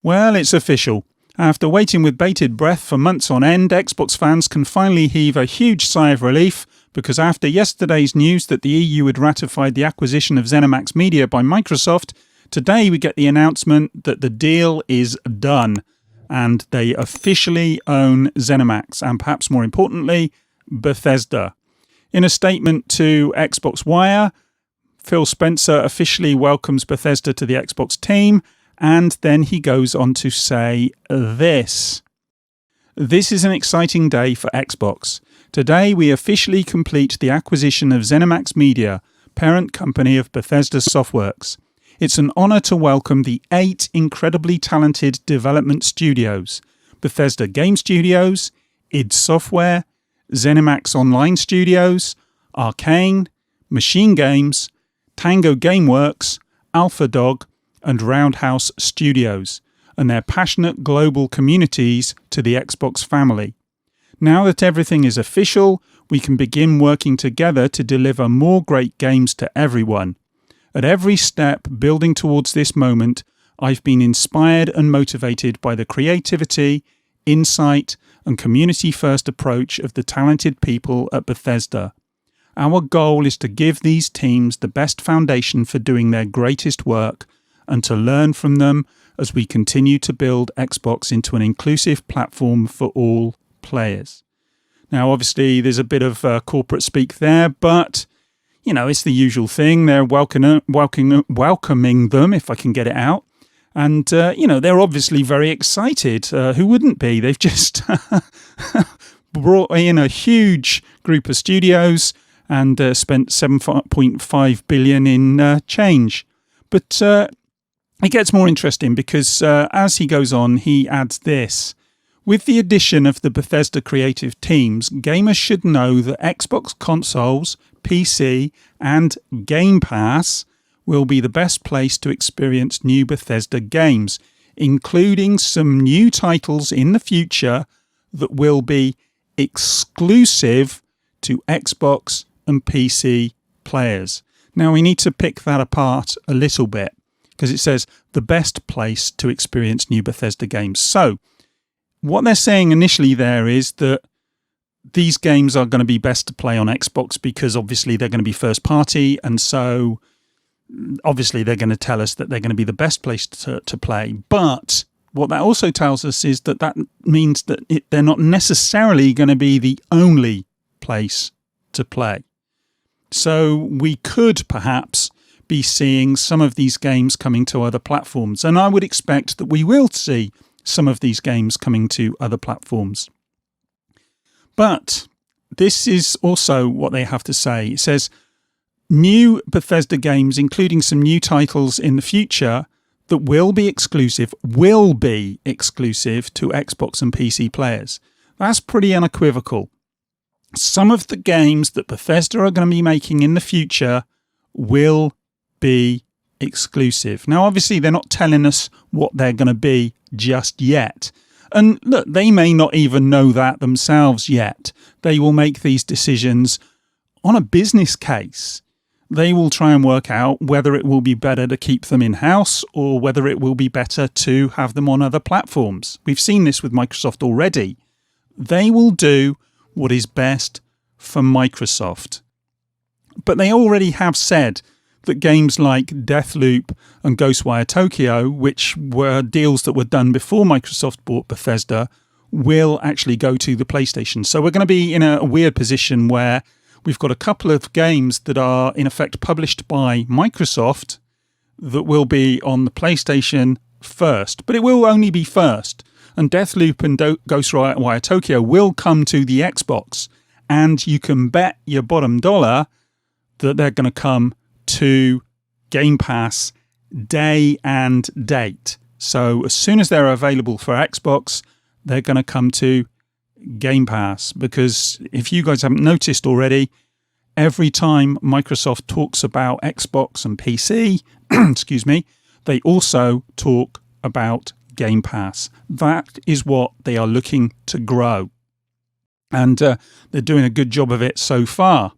Well, it's official. After waiting with bated breath for months on end, Xbox fans can finally heave a huge sigh of relief because after yesterday's news that the EU had ratified the acquisition of ZeniMax Media by Microsoft, today we get the announcement that the deal is done and they officially own ZeniMax and, perhaps more importantly, Bethesda. In a statement to Xbox Wire, Phil Spencer officially welcomes Bethesda to the Xbox team, and then he goes on to say this. This is an exciting day for Xbox. Today we officially complete the acquisition of ZeniMax Media, parent company of Bethesda Softworks. It's an honour to welcome the 8 incredibly talented development studios: Bethesda Game Studios, id Software, ZeniMax Online Studios, Arcane, Machine Games, Tango Gameworks, Alpha Dog, and Roundhouse Studios, and their passionate global communities to the Xbox family. Now that everything is official, we can begin working together to deliver more great games to everyone. At every step building towards this moment, I've been inspired and motivated by the creativity, insight, and community-first approach of the talented people at Bethesda. Our goal is to give these teams the best foundation for doing their greatest work and to learn from them as we continue to build Xbox into an inclusive platform for all players. Now, obviously, there's a bit of corporate speak there, but, you know, it's the usual thing. They're welcoming them, if I can get it out. And, you know, they're obviously very excited. Who wouldn't be? They've just brought in a huge group of studios and spent $7.5 billion in change. But it gets more interesting because as he goes on, he adds this. With the addition of the Bethesda creative teams, gamers should know that Xbox consoles, PC, and Game Pass will be the best place to experience new Bethesda games, including some new titles in the future that will be exclusive to Xbox and PC players. Now, we need to pick that apart a little bit because it says the best place to experience new Bethesda games. So what they're saying initially there is that these games are going to be best to play on Xbox because obviously they're going to be first party, and so obviously they're going to tell us that they're going to be the best place to play. But what that also tells us is that that means that they're not necessarily going to be the only place to play. So we could perhaps be seeing some of these games coming to other platforms, and I would expect that we will see some of these games coming to other platforms. But this is also what they have to say. It says, new Bethesda games, including some new titles in the future that will be exclusive to Xbox and PC players. That's pretty unequivocal. Some of the games that Bethesda are going to be making in the future will be exclusive. Now, obviously, they're not telling us what they're going to be just yet. And look, they may not even know that themselves yet. They will make these decisions on a business case. They will try and work out whether it will be better to keep them in-house or whether it will be better to have them on other platforms. We've seen this with Microsoft already. They will do what is best for Microsoft. But they already have said that games like Deathloop and Ghostwire Tokyo, which were deals that were done before Microsoft bought Bethesda, will actually go to the PlayStation. So we're going to be in a weird position where we've got a couple of games that are in effect published by Microsoft that will be on the PlayStation first, but it will only be first. And Deathloop and Ghostwire Tokyo will come to the Xbox, and you can bet your bottom dollar that they're going to come to Game Pass day and date. So as soon as they're available for Xbox, they're going to come to Game Pass. Because if you guys haven't noticed already, every time Microsoft talks about Xbox and PC, excuse me, they also talk about Game Pass. That is what they are looking to grow. And they're doing a good job of it so far.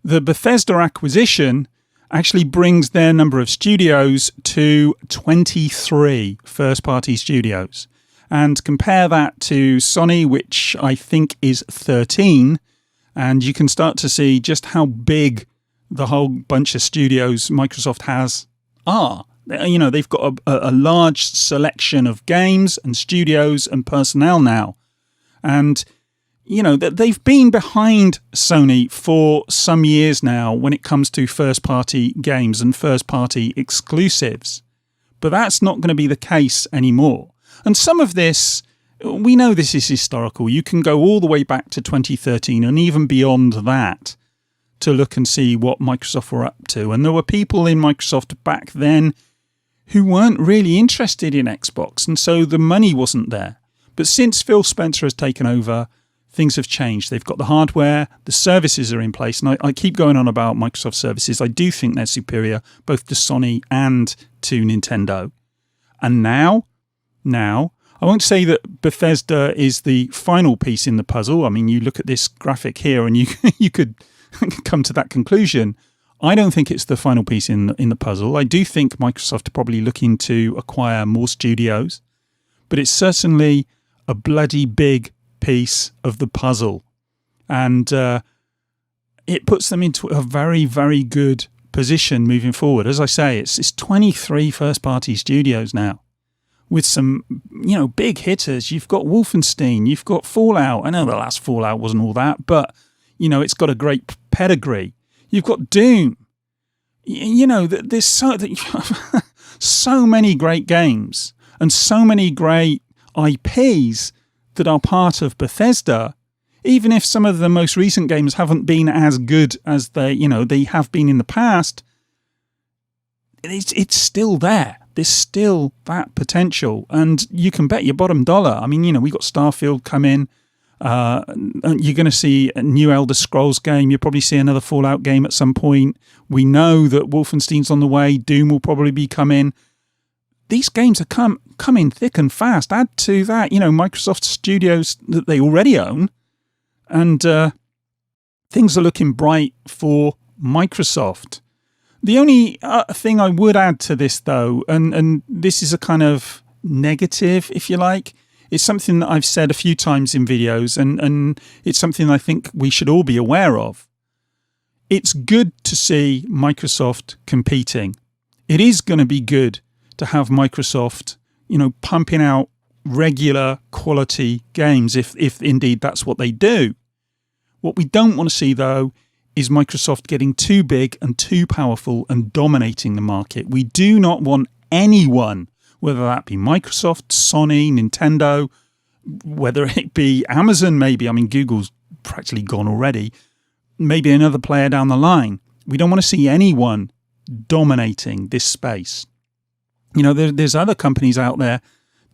The Bethesda acquisition actually brings their number of studios to 23 first-party studios. And compare that to Sony, which I think is 13, and you can start to see just how big the whole bunch of studios Microsoft has are. You know, they've got a large selection of games and studios and personnel now. And, you know, they've been behind Sony for some years now when it comes to first-party games and first-party exclusives. But that's not going to be the case anymore. And some of this, we know this is historical. You can go all the way back to 2013 and even beyond that to look and see what Microsoft were up to. And there were people in Microsoft back then who weren't really interested in Xbox, and so the money wasn't there. But since Phil Spencer has taken over, things have changed. They've got the hardware, the services are in place, and I keep going on about Microsoft services. I do think they're superior both to Sony and to Nintendo. And now, I won't say that Bethesda is the final piece in the puzzle. I mean, you look at this graphic here and you could come to that conclusion. I don't think it's the final piece in the puzzle. I do think Microsoft are probably looking to acquire more studios, but it's certainly a bloody big piece of the puzzle. And it puts them into a very, very good position moving forward. As I say, it's 23 first-party studios now, with some, you know, big hitters. You've got Wolfenstein, you've got Fallout. I know the last Fallout wasn't all that, but, you know, it's got a great pedigree. You've got Doom. You know, there's so many great games and so many great IPs that are part of Bethesda, even if some of the most recent games haven't been as good as they have been in the past. It's still there. There's still that potential, and you can bet your bottom dollar. I mean, you know, we got Starfield come in. You're going to see a new Elder Scrolls game. You'll probably see another Fallout game at some point. We know that Wolfenstein's on the way. Doom will probably be coming. These games are coming thick and fast. Add to that, you know, Microsoft studios that they already own, and things are looking bright for Microsoft. The only thing I would add to this, though, and this is a kind of negative, if you like, it's something that I've said a few times in videos, and it's something I think we should all be aware of. It's good to see Microsoft competing. It is going to be good to have Microsoft, you know, pumping out regular quality games, if indeed that's what they do. What we don't want to see, though, is Microsoft getting too big and too powerful and dominating the market. We do not want anyone, whether that be Microsoft, Sony, Nintendo, whether it be Amazon maybe, I mean, Google's practically gone already, maybe another player down the line. We don't want to see anyone dominating this space. You know, there's other companies out there,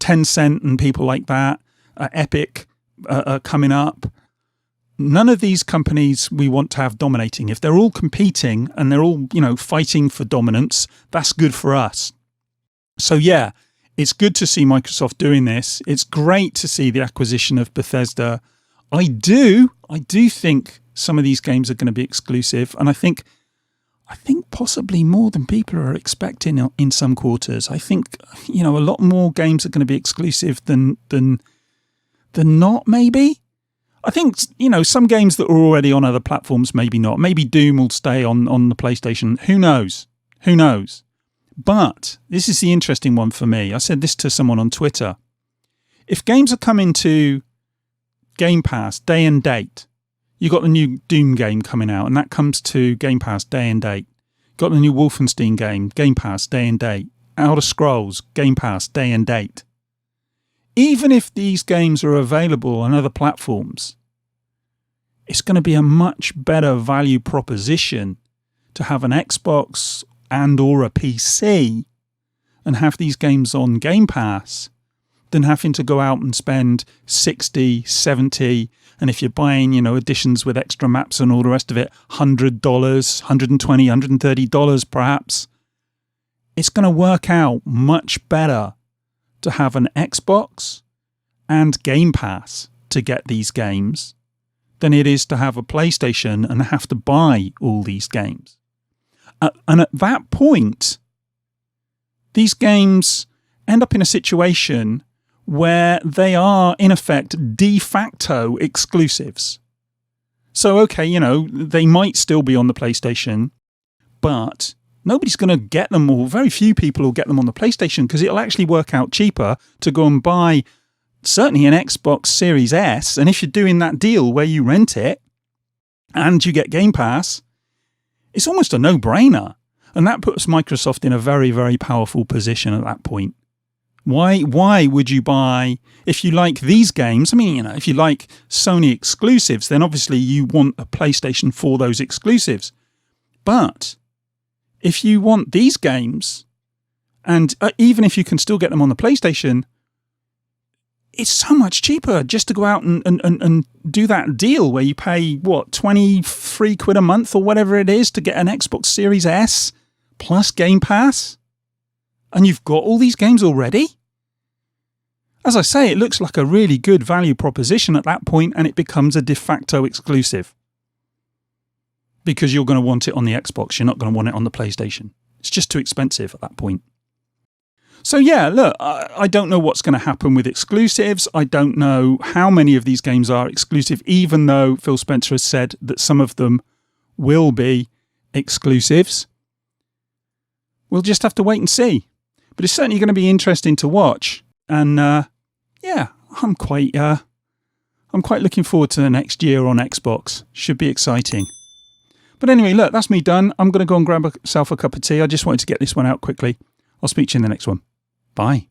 Tencent and people like that, Epic are coming up. None of these companies we want to have dominating. If they're all competing and they're all, you know, fighting for dominance, that's good for us. So yeah, it's good to see Microsoft doing this. It's great to see the acquisition of Bethesda. I do think some of these games are going to be exclusive, and I think possibly more than people are expecting in some quarters. I think, you know, a lot more games are going to be exclusive than not, maybe. I think, you know, some games that are already on other platforms, maybe not. Maybe Doom will stay on the PlayStation. Who knows? But this is the interesting one for me. I said this to someone on Twitter. If games are coming to Game Pass day and date, you got the new Doom game coming out, and that comes to Game Pass day and date. Got the new Wolfenstein game, Game Pass day and date. Elder Scrolls, Game Pass day and date. Even if these games are available on other platforms, it's going to be a much better value proposition to have an Xbox and or a PC and have these games on Game Pass than having to go out and spend 60, 70, and if you're buying, you know, editions with extra maps and all the rest of it, $100, $120, $130 perhaps. It's going to work out much better to have an Xbox and Game Pass to get these games than it is to have a PlayStation and have to buy all these games. And at that point, these games end up in a situation where they are, in effect, de facto exclusives. So, okay, you know, they might still be on the PlayStation, but nobody's going to get them, or very few people will get them on the PlayStation, because it'll actually work out cheaper to go and buy certainly an Xbox Series S. And if you're doing that deal where you rent it and you get Game Pass, it's almost a no-brainer. And that puts Microsoft in a very, very powerful position at that point. Why would you buy, if you like these games, I mean, you know, if you like Sony exclusives, then obviously you want a PlayStation for those exclusives. But if you want these games, and even if you can still get them on the PlayStation, it's so much cheaper just to go out and do that deal where you pay, what, 23 quid a month or whatever it is to get an Xbox Series S plus Game Pass. And you've got all these games already? As I say, it looks like a really good value proposition at that point, and it becomes a de facto exclusive. Because you're going to want it on the Xbox, you're not going to want it on the PlayStation. It's just too expensive at that point. So yeah, look, I don't know what's going to happen with exclusives. I don't know how many of these games are exclusive, even though Phil Spencer has said that some of them will be exclusives. We'll just have to wait and see. But it's certainly going to be interesting to watch. And yeah, I'm quite looking forward to the next year on Xbox. Should be exciting. But anyway, look, that's me done. I'm going to go and grab myself a cup of tea. I just wanted to get this one out quickly. I'll speak to you in the next one. Bye.